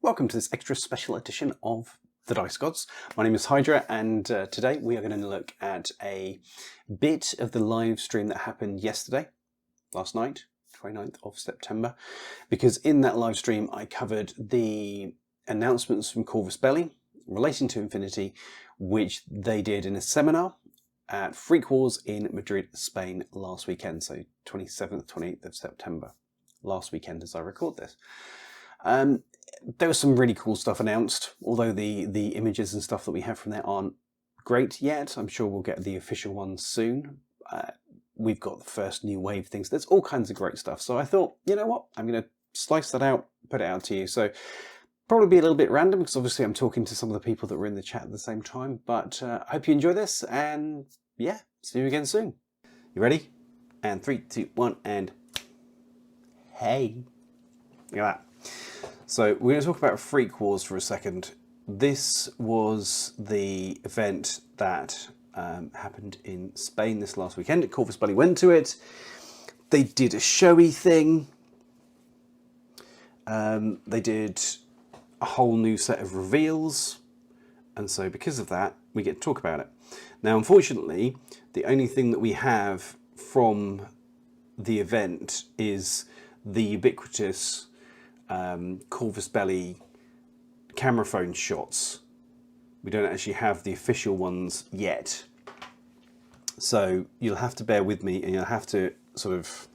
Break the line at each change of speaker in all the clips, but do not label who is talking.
Welcome to this extra special edition of The Dice Gods. My name is Hydra, and today we are going to look at a bit of the live stream that happened yesterday, last night, 29th of September, because in that live stream I covered the announcements from Corvus Belli relating to Infinity, which they did in a seminar at Freak Wars in Madrid, Spain last weekend, so 27th, 28th of September, last weekend as I record this. There was some really cool stuff announced, although the images and stuff that we have from there aren't great yet. I'm sure we'll get the official ones soon. We've got the first new wave things. There's all kinds of great stuff. So I thought, you know what? I'm going to slice that out, put it out to you. So probably be a little bit random because obviously I'm talking to some of the people that were in the chat at the same time. But I hope you enjoy this, and yeah, see you again soon. You ready? And 3, 2, 1, and hey. Look at that. So we're going to talk about Freak Wars for a second. This was the event that happened in Spain this last weekend. Corvus Belli went to it. They did a showy thing. They did a whole new set of reveals. And so because of that, we get to talk about it. Now, unfortunately, the only thing that we have from the event is the ubiquitous Corvus Belli camera phone shots. We don't actually have the official ones yet, so you'll have to bear with me, and you'll have to sort of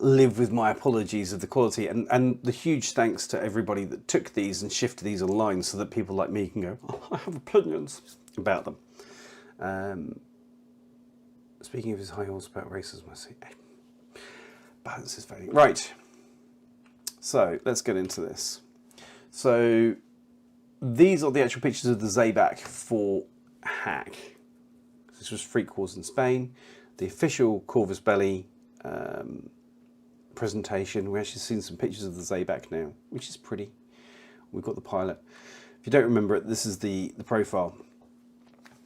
live with my apologies of the quality, and the huge thanks to everybody that took these and shifted these online so that people like me can go, oh, I have opinions about them. Speaking of his high horsepower racism, I see. Balance is value. Right. So let's get into this. So these are the actual pictures of the Zaybak for hack. This was Freak Wars in Spain. The official Corvus Belli presentation. We're actually seeing some pictures of the Zaybak now, which is pretty. We've got the pilot. If you don't remember it, this is the profile.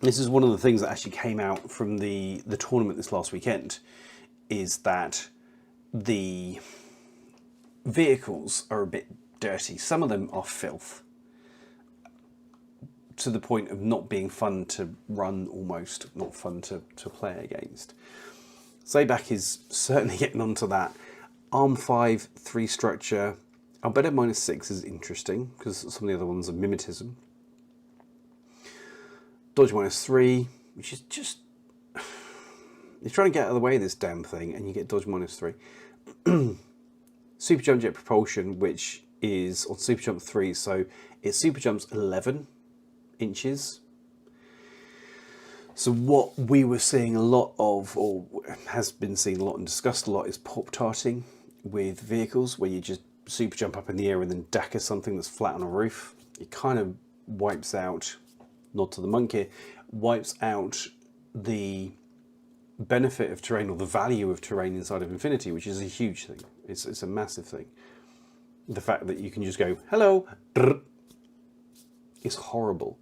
This is one of the things that actually came out from the tournament this last weekend, is that the vehicles are a bit dirty. Some of them are filth, to the point of not being fun to run, almost not fun to play against. Zaybak is certainly getting onto that. Arm 5, 3 structure. Albedo -6 is interesting because some of the other ones are mimetism. Dodge -3, which is just... You're trying to get out of the way of this damn thing and you get dodge -3. Super jump jet propulsion, which is on super jump 3, so it super jumps 11 inches. So what we were seeing a lot of, or has been seen a lot and discussed a lot, is pop-tarting with vehicles, where you just super jump up in the air and then dacker something that's flat on a roof. It kind of wipes out, nod to the monkey, wipes out the benefit of terrain, or the value of terrain inside of Infinity, which is a huge thing. It's a massive thing. The fact that you can just go, hello, is horrible.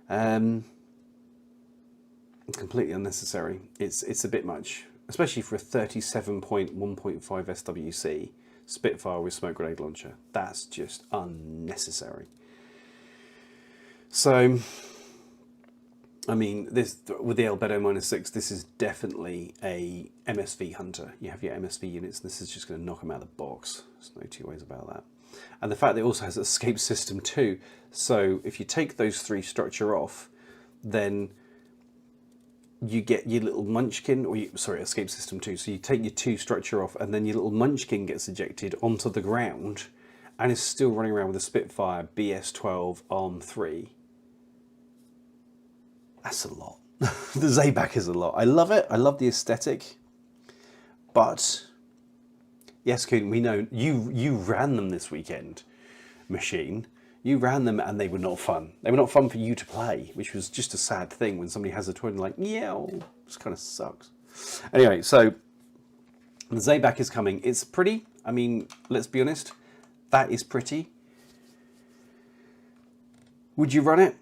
It's completely unnecessary. It's a bit much, especially for a 37.1.5 SWC Spitfire with smoke grenade launcher. That's just unnecessary. So, I mean, this with the Albedo -6, this is definitely a MSV hunter. You have your MSV units, and this is just going to knock them out of the box. There's no two ways about that. And the fact that it also has escape system 2, so if you take those 3 structure off, then you get your little munchkin, or escape system 2. So you take your 2 structure off, and then your little munchkin gets ejected onto the ground, and is still running around with a Spitfire BS-12 Arm 3. That's a lot. The Zaybak is a lot. I love it. I love the aesthetic. But yes, Kuhn, we know you ran them this weekend, Machine. You ran them and they were not fun. They were not fun for you to play, which was just a sad thing when somebody has a toy and like, yeah, this kind of sucks. Anyway, so the Zaybak is coming. It's pretty. I mean, let's be honest. That is pretty. Would you run it?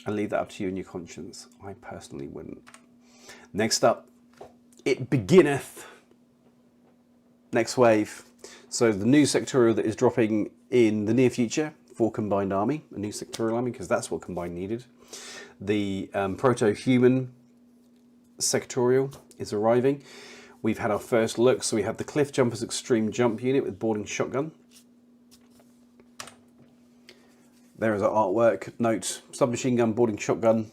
I'll leave that up to you and your conscience. I personally wouldn't. Next up, it beginneth. next wave. So the new sectorial that is dropping in the near future for Combined Army, a new Sectoral Army, because that's what Combined needed. The proto-human sectorial is arriving. We've had our first look, so we have the Cliff Jumpers Extreme Jump Unit with boarding shotgun. There is our artwork. Note, submachine gun, boarding shotgun,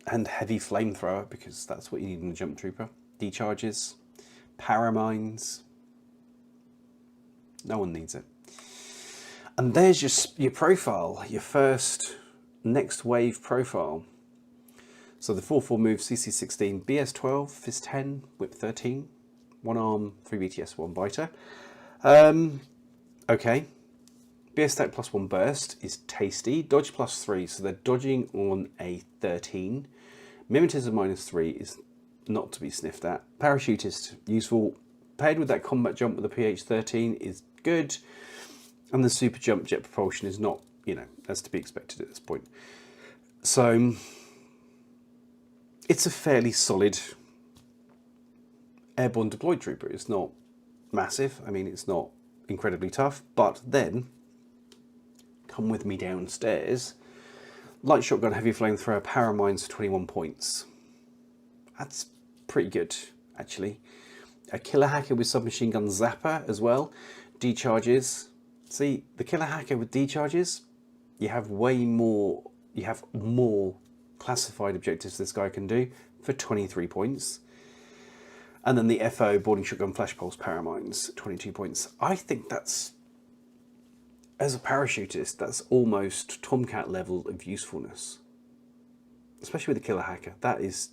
and heavy flamethrower, because that's what you need in a jump trooper. Decharges, paramines. No one needs it. And there's your profile, your first next wave profile. So the 4-4 move, CC16, BS12, Fist 10, Whip 13, 1 arm, 3 BTS, 1 Vita. Okay. BS stack plus 1 burst is tasty. Dodge plus 3, so they're dodging on a 13. Mimetism minus 3 is not to be sniffed at. Parachutist, useful. Paired with that combat jump with the PH13 is good. And the super jump jet propulsion is not, that's to be expected at this point. So it's a fairly solid airborne deployed trooper. It's not massive. I mean, it's not incredibly tough, but then come with me downstairs. Light shotgun, heavy flamethrower, paramines for 21 points. That's pretty good, actually. A killer hacker with submachine gun zapper as well. Decharges. See, the killer hacker with decharges, you have more classified objectives this guy can do for 23 points. And then the FO, boarding shotgun, flash pulse, paramines, 22 points. I think that's, as a parachutist, that's almost Tomcat level of usefulness. Especially with the killer hacker. That is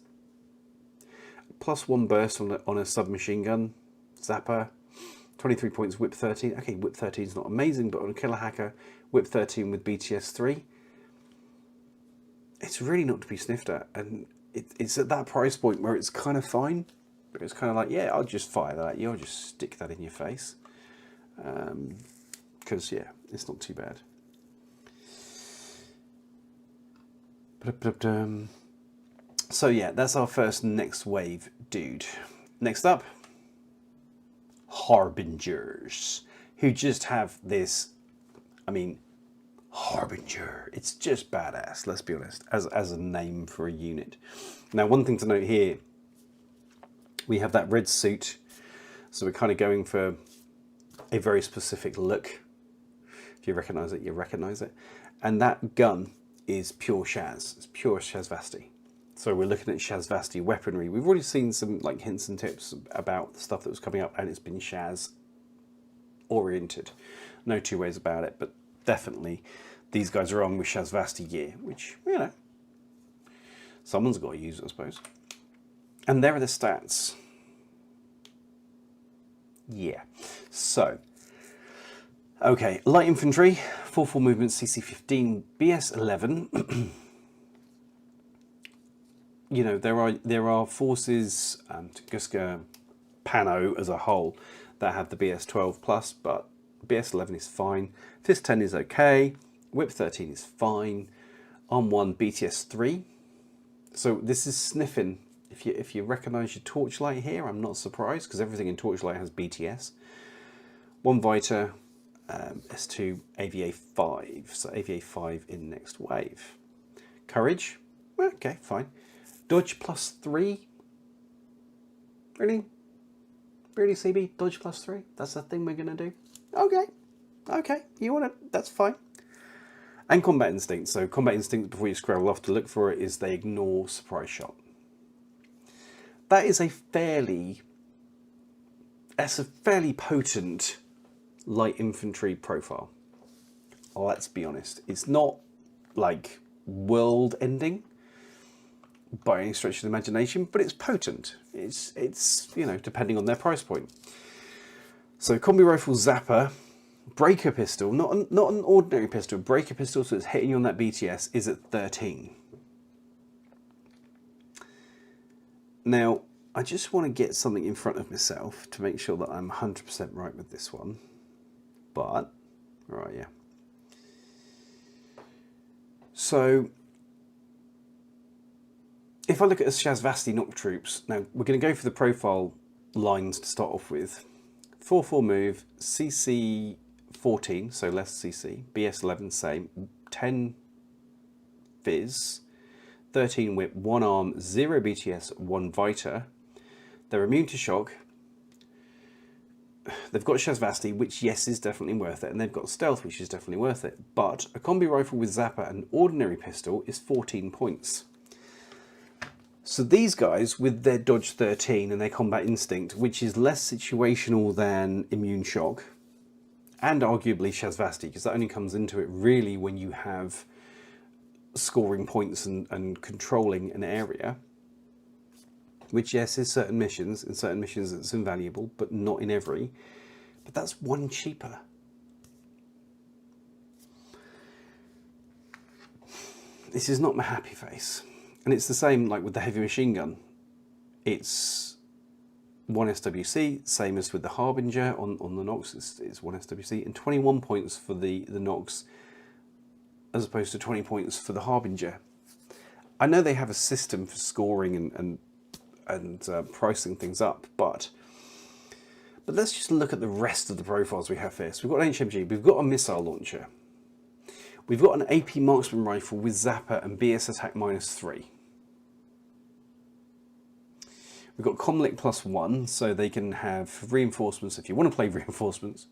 plus 1 burst on a submachine gun, zapper, 23 points, whip 13. Okay, whip 13 is not amazing, but on a killer hacker, whip 13 with BTS 3, it's really not to be sniffed at. And it's at that price point where it's kind of fine. But it's kind of like, yeah, I'll just fire that at you. I'll just stick that in your face. Because, yeah, it's not too bad. So, yeah, that's our first next wave dude. Next up, Harbingers, who just have this, Harbinger. It's just badass, let's be honest, as a name for a unit. Now, one thing to note here, we have that red suit, so we're kind of going for a very specific look. If you recognise it, you recognise it. And that gun is pure Shaz. It's pure Shazvasti. So we're looking at Shazvasti weaponry. We've already seen some hints and tips about the stuff that was coming up, and it's been Shaz oriented. No two ways about it, but definitely these guys are on with Shazvasti gear, which, someone's got to use it, I suppose. And there are the stats. Yeah. So, okay, light infantry, 4-4 movement, CC15, BS11. There are forces, Tunguska, Pano as a whole, that have the BS12 plus, but BS11 is fine. Fist 10 is okay. Whip 13 is fine. Arm 1, BTS 3. So this is sniffing. If you recognise your Torchlight here, I'm not surprised, because everything in Torchlight has BTS. 1 Vita, S2, AVA 5. So AVA 5 in next wave. Courage, okay, fine. Dodge plus 3. Really? Really, CB? Dodge plus 3? That's the thing we're going to do? Okay, you want it, that's fine. And Combat Instinct. So Combat Instinct, before you scroll off to look for it, is they ignore surprise shot. That is a fairly potent light infantry profile. Let's be honest. It's not like world ending by any stretch of the imagination, but it's potent. It's depending on their price point. So combi rifle zapper, breaker pistol, not an ordinary pistol, breaker pistol, so it's hitting you on that BTS, is at 13. Now, I just want to get something in front of myself to make sure that I'm 100% right with this one. But, right, yeah. So, if I look at the Shazvasti Nock troops, now we're going to go for the profile lines to start off with. 4-4 move, CC 14, so less CC, BS 11 same, 10 Viz, 13 Whip, 1 Arm, 0 BTS, 1 Vita. They're immune to shock. They've got Shazvasti, which yes is definitely worth it, and they've got Stealth, which is definitely worth it. But a combi rifle with Zapper and ordinary pistol is 14 points. So these guys, with their Dodge 13 and their Combat Instinct, which is less situational than Immune Shock, and arguably Shazvasti, because that only comes into it really when you have scoring points and controlling an area, which yes is certain missions. In certain missions it's invaluable, but not in every. But that's 1 cheaper. This is not my happy face. And it's the same like with the heavy machine gun. It's 1 SWC, same as with the Harbinger on the Nox, it's 1 SWC, and 21 points for the Nox, as opposed to 20 points for the Harbinger. I know they have a system for scoring and pricing things up, but let's just look at the rest of the profiles we have here. So we've got an HMG, we've got a missile launcher, we've got an AP marksman rifle with Zapper and BS attack -3. We've got Comlic +1, so they can have reinforcements. If you want to play reinforcements,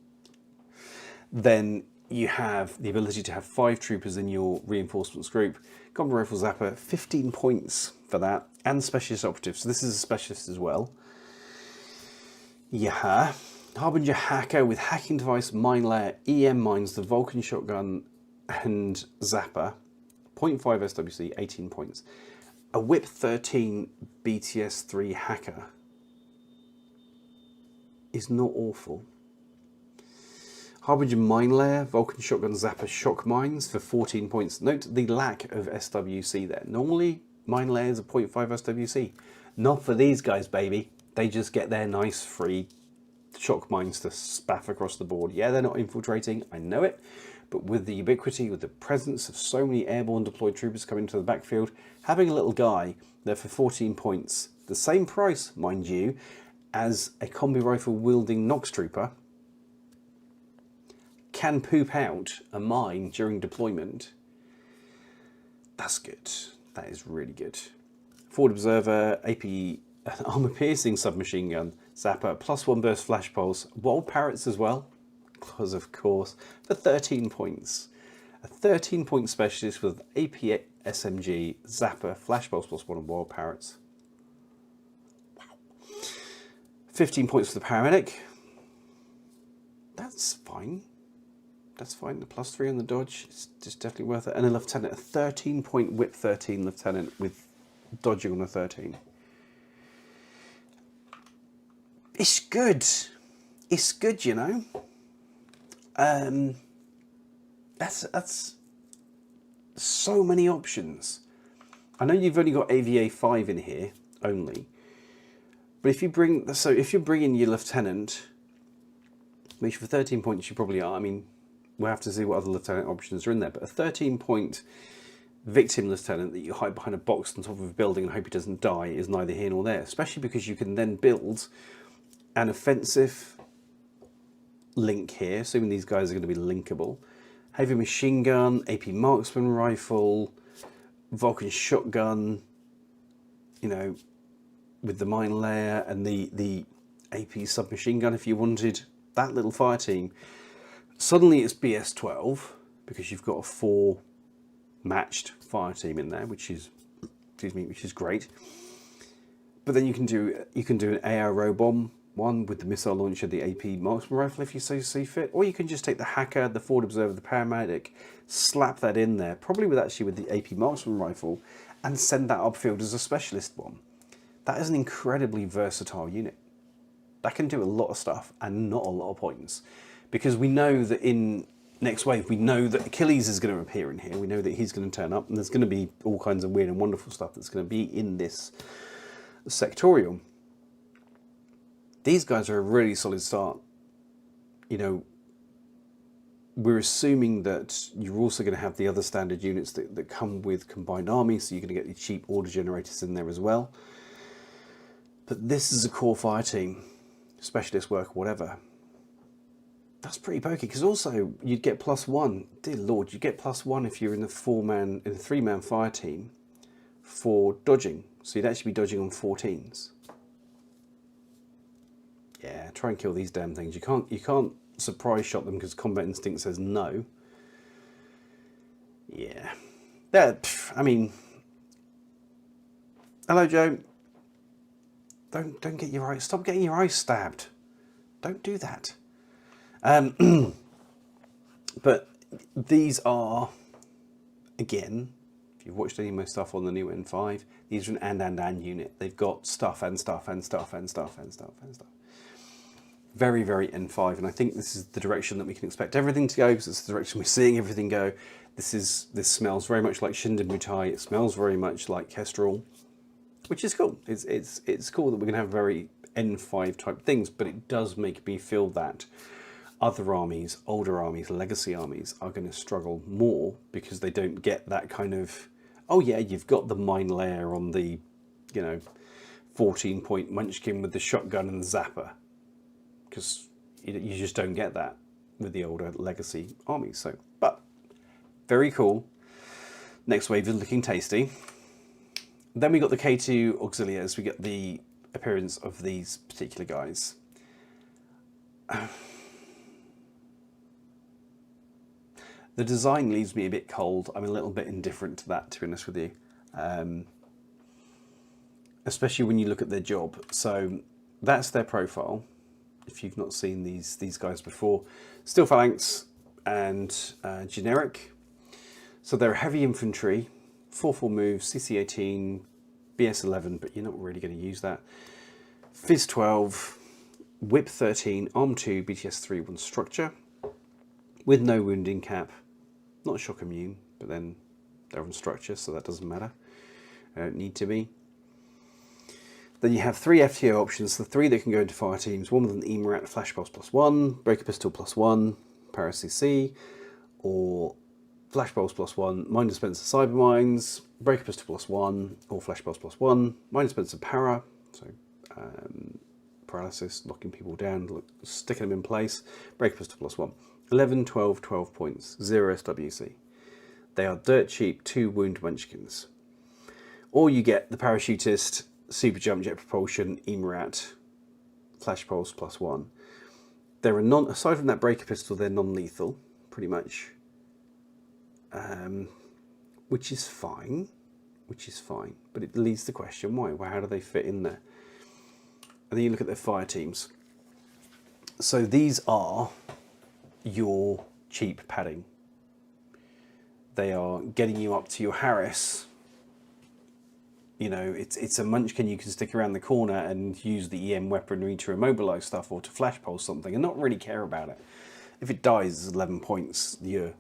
then you have the ability to have 5 troopers in your reinforcements group. Combi rifle Zapper, 15 points for that, and specialist operative. So this is a specialist as well. Yeah, Harbinger Hacker with hacking device, mine layer, EM mines, the Vulcan shotgun, and Zapper. 0.5 SWC, 18 points. A Whip 13 BTS 3 Hacker is not awful. Harbinger Mine Layer, Vulcan Shotgun Zapper Shock Mines for 14 points. Note the lack of SWC there. Normally, Mine Layers are 0.5 SWC. Not for these guys, baby. They just get their nice free shock mines to spaff across the board. Yeah, they're not infiltrating, I know it. But with the ubiquity, with the presence of so many airborne deployed troopers coming to the backfield, having a little guy there for 14 points, the same price, mind you, as a combi rifle wielding Nox trooper, can poop out a mine during deployment. That's good. That is really good. Forward Observer, AP armor piercing submachine gun, Zapper, +1 burst flash pulse, wild parrots as well, because of course, for 13 points. A 13-point specialist with AP SMG, Zapper, flash pulse +1 and wild parrots. Wow. 15 points for the paramedic. That's fine. That's fine. The +3 on the dodge is just definitely worth it. And a lieutenant, a 13-point whip 13 lieutenant with dodging on a 13. It's good. It's good, you know. That's so many options. I know you've only got AVA 5 in here only, but if you bring if you're bringing your lieutenant, which for 13 points you probably are. I mean, we'll have to see what other lieutenant options are in there, but a 13-point victim lieutenant that you hide behind a box on top of a building and hope he doesn't die is neither here nor there. Especially because you can then build an offensive link here, assuming these guys are going to be linkable. Heavy machine gun, AP marksman rifle, Vulcan shotgun, you know, with the mine layer and the AP submachine gun if you wanted that little fire team. Suddenly it's BS 12 because you've got a 4 matched fire team in there, which is, excuse me, which is great. But then you can do an ARO bomb one with the missile launcher, the AP marksman rifle if you so see fit, or you can just take the hacker, the forward observer, the paramedic, slap that in there, probably with the AP marksman rifle, and send that upfield as a specialist bomb. That is an incredibly versatile unit. That can do a lot of stuff and not a lot of points, because we know that in next wave, we know that Achilles is going to appear in here. We know that he's going to turn up, and there's going to be all kinds of weird and wonderful stuff that's going to be in this sectorial. These guys are a really solid start. You know, we're assuming that you're also going to have the other standard units that come with combined army, so you're going to get the cheap order generators in there as well. But this is a core fire team, specialist work, whatever. That's pretty pokey, because also you'd get +1. Dear Lord, you'd get +1 if you're in a 3-man fire team for dodging. So you'd actually be dodging on 14s. Yeah, try and kill these damn things. You can't surprise shot them because combat instinct says no. Yeah. I mean, hello Joe. Don't get your eyes. Stop getting your eyes stabbed. Don't do that. But these are, again, if you've watched any of my stuff on the new N5, these are an and unit. They've got stuff and stuff and stuff and stuff and stuff and stuff. Very, very N5, and I think this is the direction that we can expect everything to go, because it's the direction we're seeing everything go. This smells very much like Shinden Mutai. It smells very much like Kestrel, which is cool. It's cool that we're going to have very N5 type things, but it does make me feel that other armies, older armies, legacy armies, are going to struggle more because they don't get that kind of, oh yeah, you've got the mine layer on the, 14-point Munchkin with the shotgun and the zapper, because you just don't get that with the older legacy armies. So, but very cool. Next wave is looking tasty. Then we got the K2 Auxiliars. We get the appearance of these particular guys. The design leaves me a bit cold. I'm a little bit indifferent to that, to be honest with you. Especially when you look at their job. So that's their profile. If you've not seen these guys before. Steel Phalanx and generic. So they're heavy infantry, 4/4 moves, CC18, BS11, but you're not really going to use that. Phys 12, Whip 13, Arm 2, BTS 3, 1 structure, with no wounding cap. Not shock immune, but then they're on structure, so that doesn't matter. They don't need to be. Then you have 3 FTO options, the 3 that can go into fire teams, one with an EMRAT, Flash Pulse +1, Breaker Pistol +1, Para CC, or Flash Pulse +1, Mine Dispenser Cyber Mines, Breaker Pistol +1, or Flash Pulse +1, Mine Dispenser Para, so paralysis, locking people down, sticking them in place, Breaker Pistol +1. 11, 12, 12 points, 0 SWC. They are dirt cheap 2 wound munchkins. Or you get the parachutist, super jump, jet propulsion, EMRAT, Flash Pulse +1. They're aside from that breaker pistol, they're non-lethal, pretty much. Which is fine. But it leads to the question, why? Well, how do they fit in there? And then you look at their fire teams. So these are your cheap padding. They are getting you up to your Harris. It's a munchkin you can stick around the corner and use the EM weaponry to immobilize stuff or to flash pulse something and not really care about it. If it dies, it's 11 points. Your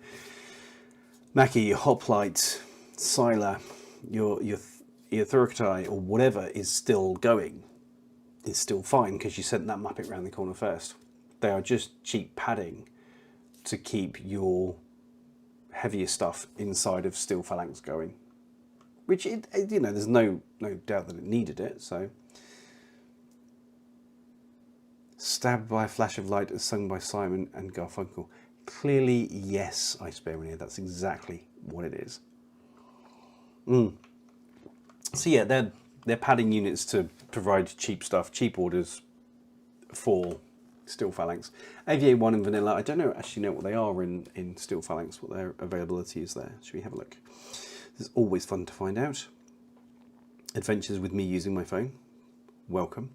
Mackie, your Hoplite, Sylar, your Thurkatai or whatever is still going. It's still fine because you sent that Muppet around the corner first. They are just cheap padding to keep your heavier stuff inside of Steel Phalanx going. Which, there's no doubt that it needed it, so. Stabbed by a flash of light as sung by Simon and Garfunkel. Clearly, yes, I spare here. That's exactly what it is. So yeah, they're padding units to provide cheap stuff, cheap orders for Steel Phalanx. AVA1 and Vanilla, I don't actually know what they are in Steel Phalanx, what their availability is there. Should we have a look? It's always fun to find out. Adventures with me using my phone. Welcome.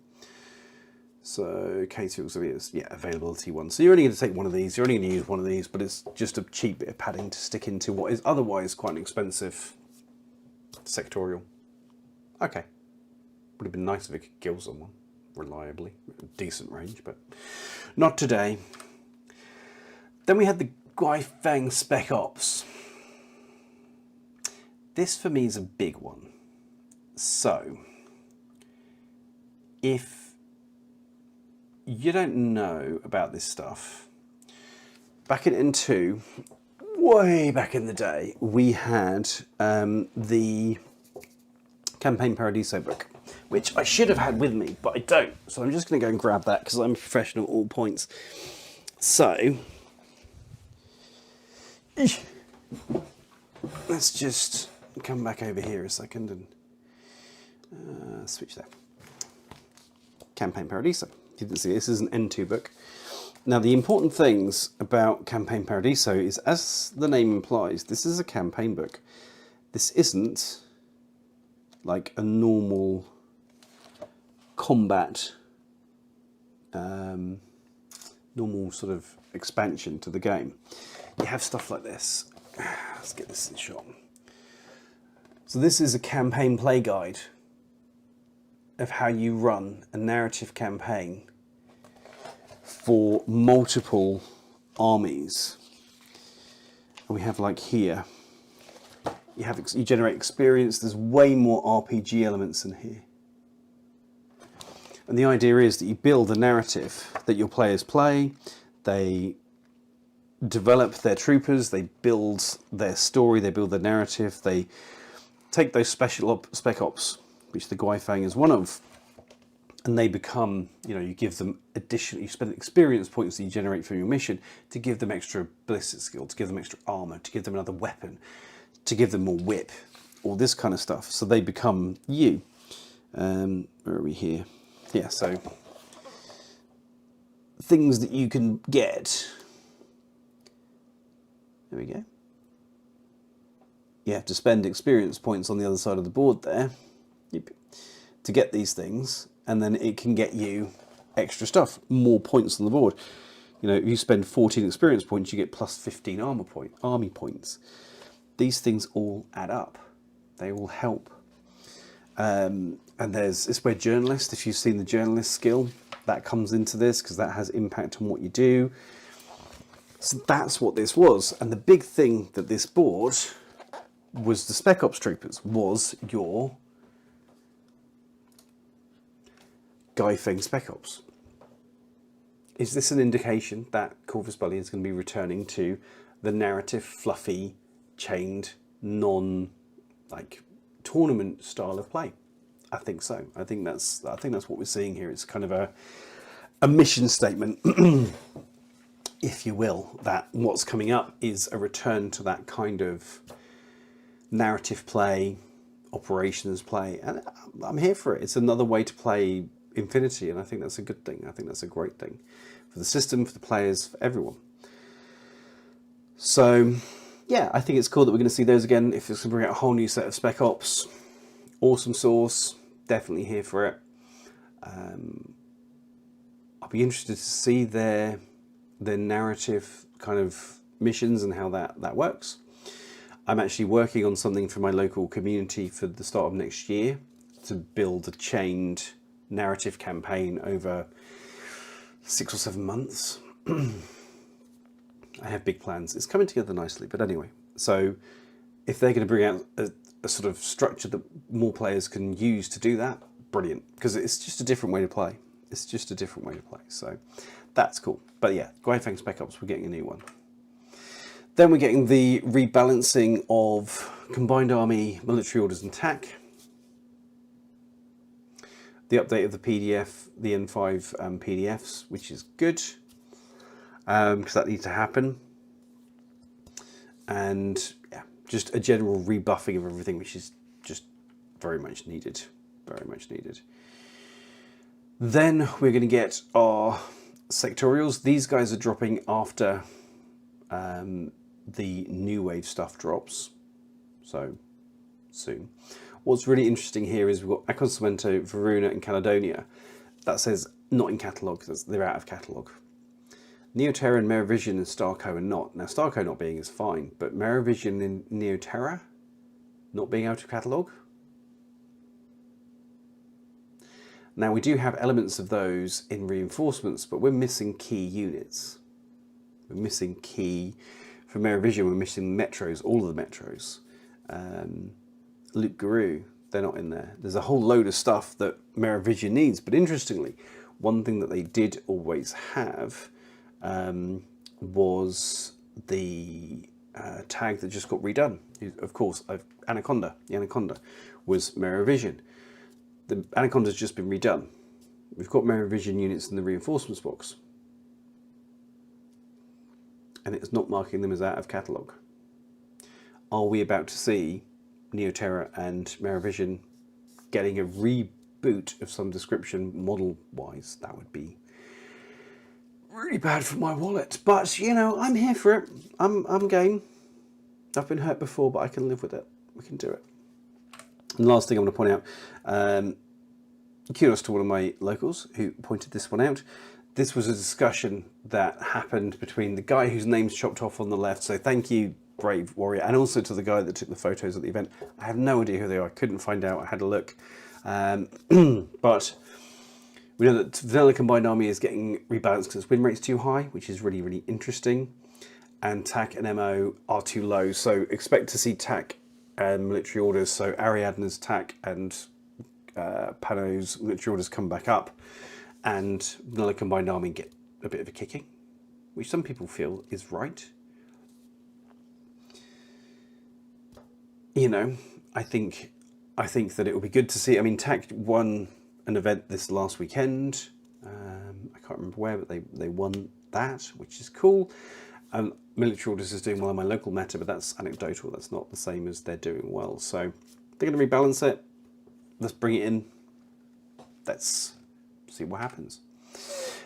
So, K2 Auxiliars, yeah, availability 1. So you're only going to take one of these, you're only going to use one of these, but it's just a cheap bit of padding to stick into what is otherwise quite an expensive sectorial. Okay. Would have been nice if it could kill someone reliably. Decent range, but not today. Then we had the Guifeng Spec-Ops. This for me is a big one. So, if you don't know about this stuff, back in N2, way back in the day, we had the Campaign Paradiso book, which I should have had with me, but I don't. So I'm just going to go and grab that because I'm a professional at all points. So let's just come back over here a second and switch there. Campaign Paradiso. If you didn't see, this is an N2 book. Now, the important things about Campaign Paradiso is, as the name implies, this is a campaign book. This isn't like a normal combat, normal sort of expansion to the game. You have stuff like this. Let's get this in shot. So this is a campaign play guide of how you run a narrative campaign for multiple armies. And we have, like, here, you generate experience. There's way more RPG elements in here. And the idea is that you build a narrative that your players play. They develop their troopers, they build their story, they build their narrative, they take those Spec-Ops, which the Guifang is one of, and they become, you give them additional, you spend experience points that you generate from your mission to give them extra ballistic skill, to give them extra armor, to give them another weapon, to give them more whip, all this kind of stuff. So they become you. Where are we here? Yeah, so things that you can get. There we go. You have to spend experience points on the other side of the board there to get these things, and then it can get you extra stuff, more points on the board. If you spend 14 experience points, you get plus 15 army points. These things all add up. They all help. And it's where journalist, if you've seen the journalist skill, that comes into this because that has impact on what you do. So that's what this was. And the big thing that this board was the Spec-Ops troopers, was your Guifang Spec-Ops. Is this an indication that Corvus Belli is going to be returning to the narrative, fluffy, chained, tournament style of play? I think so. I think that's what we're seeing here. It's kind of a mission statement, if you will, that what's coming up is a return to that kind of narrative play, operations play, and I'm here for it. It's another way to play Infinity, and I think that's a good thing. I think that's a great thing for the system, for the players, for everyone. So yeah, I think it's cool that we're going to see those again. If it's going to bring out a whole new set of Spec Ops, awesome source, definitely here for it. I'll be interested to see their narrative kind of missions and how that works. I'm actually working on something for my local community for the start of next year to build a chained narrative campaign over 6 or 7 months. I have big plans. It's coming together nicely, but anyway. So if they're going to bring out a sort of structure that more players can use to do that, brilliant. Because it's just a different way to play. It's just a different way to play. So that's cool. But yeah, Guifang Spec-Ops, we're getting a new one. Then we're getting the rebalancing of Combined Army, Military Orders and TAC. The update of the PDF, the N5 PDFs, which is good. Because that needs to happen. And yeah, just a general rebuffing of everything, which is just very much needed. Very much needed. Then we're going to get our sectorials. These guys are dropping after the new wave stuff drops. So soon. What's really interesting here is we've got Aconsumento, Verona and Caledonia. That says not in catalogue, because they're out of catalogue. Neoterra and Meravision and Starco are not. Now, Starco not being is fine, but Meravision and Neoterra not being out of catalogue. Now, we do have elements of those in reinforcements, but we're missing key units. We're missing key. For Meravision, we're missing metros, all of the metros. Luke Guru, they're not in there. There's a whole load of stuff that Meravision needs, but interestingly, one thing that they did always have was the tag that just got redone. Of course, Anaconda. The Anaconda was Meravision. The Anaconda's just been redone. We've got Meravision units in the reinforcements box. and it's not marking them as out of catalogue. Are we about to see Neoterra and Meravision getting a reboot of some description model-wise? That would be really bad for my wallet. But, you know, I'm here for it. I'm game. I've been hurt before, but I can live with it. We can do it. And last thing I want to point out, kudos to one of my locals who pointed this one out. This was a discussion that happened between the guy whose name's chopped off on the left, so thank you, brave warrior, and also to the guy that took the photos at the event. I have no idea who they are. I couldn't find out. I had a look. But we know that Vanilla Combined Army is getting rebalanced because its win rate's too high, which is really, really interesting. And TAC and MO are too low, so expect to see TAC and military orders, so Ariadne's TAC and Pano's military orders come back up, and Vanilla Combined Army get a bit of a kicking, which some people feel is right. You know, I think that it would be good to see. I mean, TAC won an event this last weekend. I can't remember where, but they won that, which is cool. Military orders is doing well in my local meta, but that's anecdotal. That's not the same as they're doing well. So they're going to rebalance it. Let's bring it in. Let's see what happens.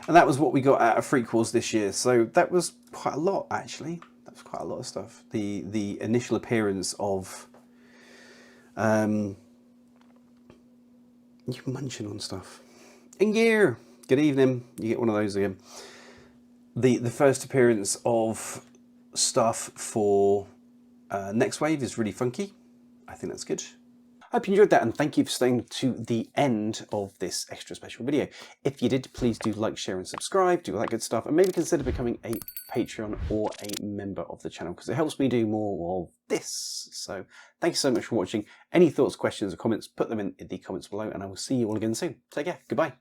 And that was what we got out of Freak Wars this year. So that was quite a lot, actually. That was quite a lot of stuff. The initial appearance of you munching on stuff. In gear. Good evening. You get one of those again. The first appearance of stuff for Next Wave is really funky. I think that's good. I hope you enjoyed that, and thank you for staying to the end of this extra special video. If you did, please do like, share and subscribe, do all that good stuff, and maybe consider becoming a Patreon or a member of the channel, because it helps me do more of this. So thank you so much for watching. Any thoughts, questions or comments, put them in the comments below, and I will see you all again soon. Take care. Goodbye.